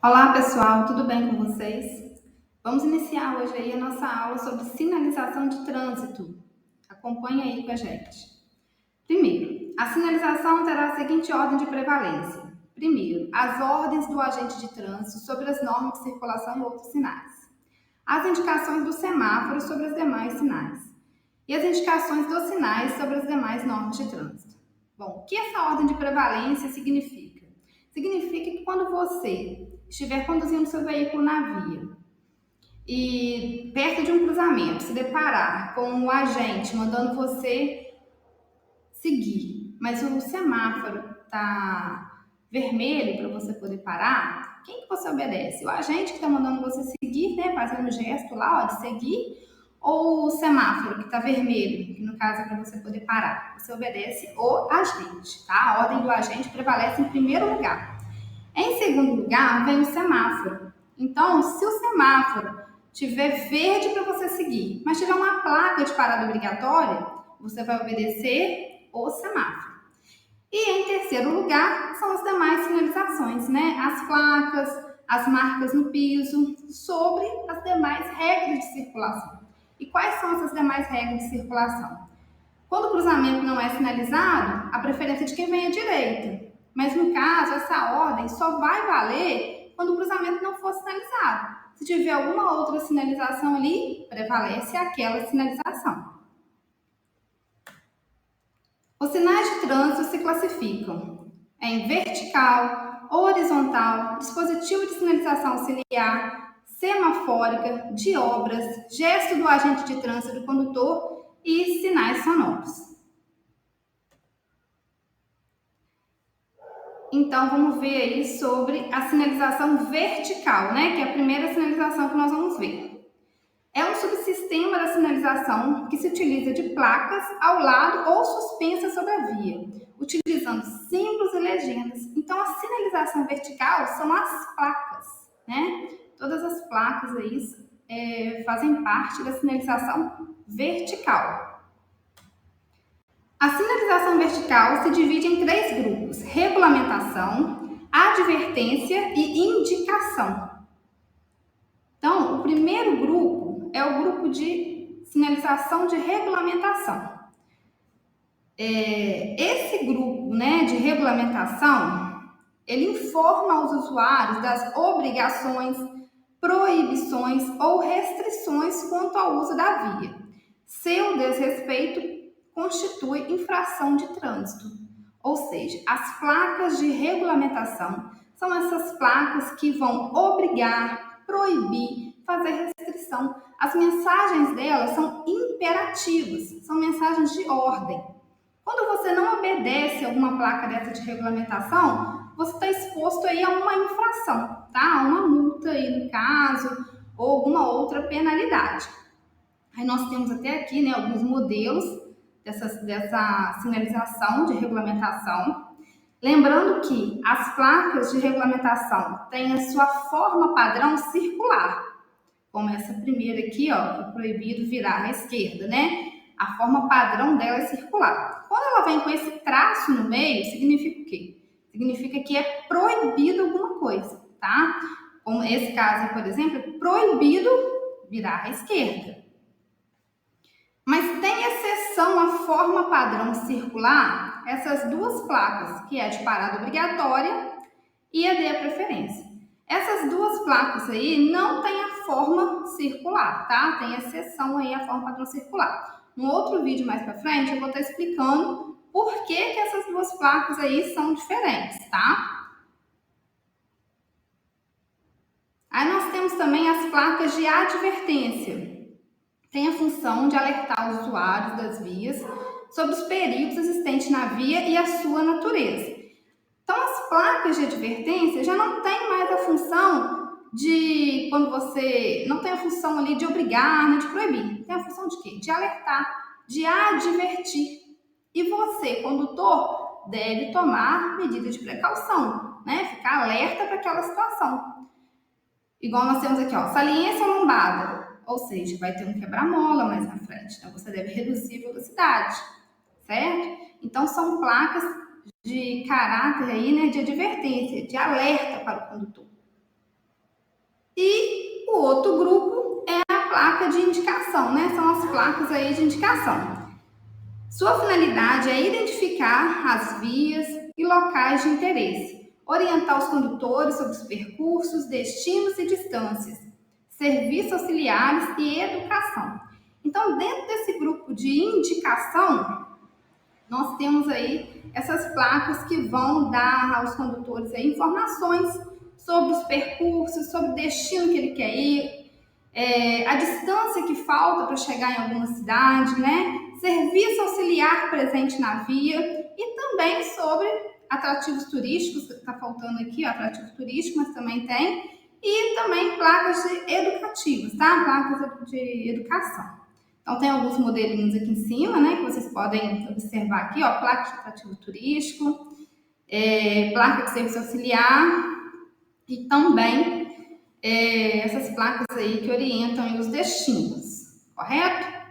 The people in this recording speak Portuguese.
Olá pessoal, tudo bem com vocês? Vamos iniciar hoje aí a nossa aula sobre sinalização de trânsito. Acompanhe aí com a gente. Primeiro, a sinalização terá a seguinte ordem de prevalência. Primeiro, as ordens do agente de trânsito sobre as normas de circulação e outros sinais. As indicações do semáforo sobre os demais sinais. E as indicações dos sinais sobre as demais normas de trânsito. Bom, o que essa ordem de prevalência significa? Significa que quando você estiver conduzindo seu veículo na via e perto de um cruzamento se deparar com um agente mandando você seguir, mas o semáforo está vermelho para você poder parar, quem que você obedece? O agente que está mandando você seguir, né, fazendo o gesto lá, ó, de seguir, ou o semáforo que está vermelho, que no caso é para você poder parar? Você obedece o agente, tá? A ordem do agente prevalece em primeiro lugar. Em segundo lugar, vem o semáforo. Então, se o semáforo tiver verde para você seguir, mas tiver uma placa de parada obrigatória, você vai obedecer o semáforo. E em terceiro lugar, são as demais sinalizações, né? As placas, as marcas no piso, sobre as demais regras de circulação. E quais são essas demais regras de circulação? Quando o cruzamento não é sinalizado, a preferência de quem vem à direita. Mas no caso, essa ordem só vai valer quando o cruzamento não for sinalizado. Se tiver alguma outra sinalização ali, prevalece aquela sinalização. Os sinais de trânsito se classificam em vertical, horizontal, dispositivo de sinalização auxiliar, semafórica, de obras, gesto do agente de trânsito do condutor e sinais sonoros. Então, vamos ver aí sobre a sinalização vertical, né? Que é a primeira sinalização que nós vamos ver. É um subsistema da sinalização que se utiliza de placas ao lado ou suspensas sobre a via, utilizando símbolos e legendas. Então, a sinalização vertical são as placas, né? Todas as placas aí fazem parte da sinalização vertical. A sinalização vertical se divide em três grupos: regulamentação, advertência e indicação. Então, o primeiro grupo é o grupo de sinalização de regulamentação. Esse grupo, né, de regulamentação, ele informa aos usuários das obrigações, proibições ou restrições quanto ao uso da via. Seu desrespeito constitui infração de trânsito. Ou seja, as placas de regulamentação são essas placas que vão obrigar, proibir, fazer restrição. As mensagens delas são imperativas, são mensagens de ordem. Quando você não obedece alguma placa dessa de regulamentação, você está exposto aí a uma infração, tá? A uma multa aí no caso, ou alguma outra penalidade. Aí nós temos até aqui, né, alguns modelos dessa sinalização de regulamentação. Lembrando que as placas de regulamentação têm a sua forma padrão circular, como essa primeira aqui, ó, que é proibido virar à esquerda, né? A forma padrão dela é circular. Quando ela vem com esse traço no meio, significa o quê? Significa que é proibido alguma coisa, tá? Como esse caso, por exemplo, é proibido virar à esquerda. Mas tem exceção à forma padrão circular, essas duas placas, que é a de parada obrigatória e a de preferência. Essas duas placas aí não tem a forma circular, tá? Tem exceção aí à forma padrão circular. No outro vídeo mais para frente eu vou estar explicando por que essas duas placas aí são diferentes, tá? Aí nós temos também as placas de advertência. Tem a função de alertar os usuários das vias sobre os perigos existentes na via e a sua natureza. Então, as placas de advertência já não tem mais a função de, quando você, não tem a função ali de obrigar, nem de proibir. Tem a função de quê? De alertar, de advertir. E você, condutor, deve tomar medidas de precaução, né? Ficar alerta para aquela situação. Igual nós temos aqui, ó, saliência lombada. Ou seja, vai ter um quebra-mola mais na frente. Então, você deve reduzir a velocidade, certo? Então, são placas de caráter aí, né, de advertência, de alerta para o condutor. E o outro grupo é a placa de indicação, né? São as placas aí de indicação. Sua finalidade é identificar as vias e locais de interesse, orientar os condutores sobre os percursos, destinos e distâncias, serviços auxiliares e educação. Então, dentro desse grupo de indicação, nós temos aí essas placas que vão dar aos condutores aí informações sobre os percursos, sobre o destino que ele quer ir, a distância que falta para chegar em alguma cidade, né? Serviço auxiliar presente na via e também sobre atrativos turísticos, que está faltando aqui, ó, atrativo turístico, mas também tem, e também placas educativas, tá? Placas de educação. Então, tem alguns modelinhos aqui em cima, né, que vocês podem observar aqui, ó, placa de atrativo turístico, placa de serviço auxiliar e também essas placas aí que orientam os destinos, correto?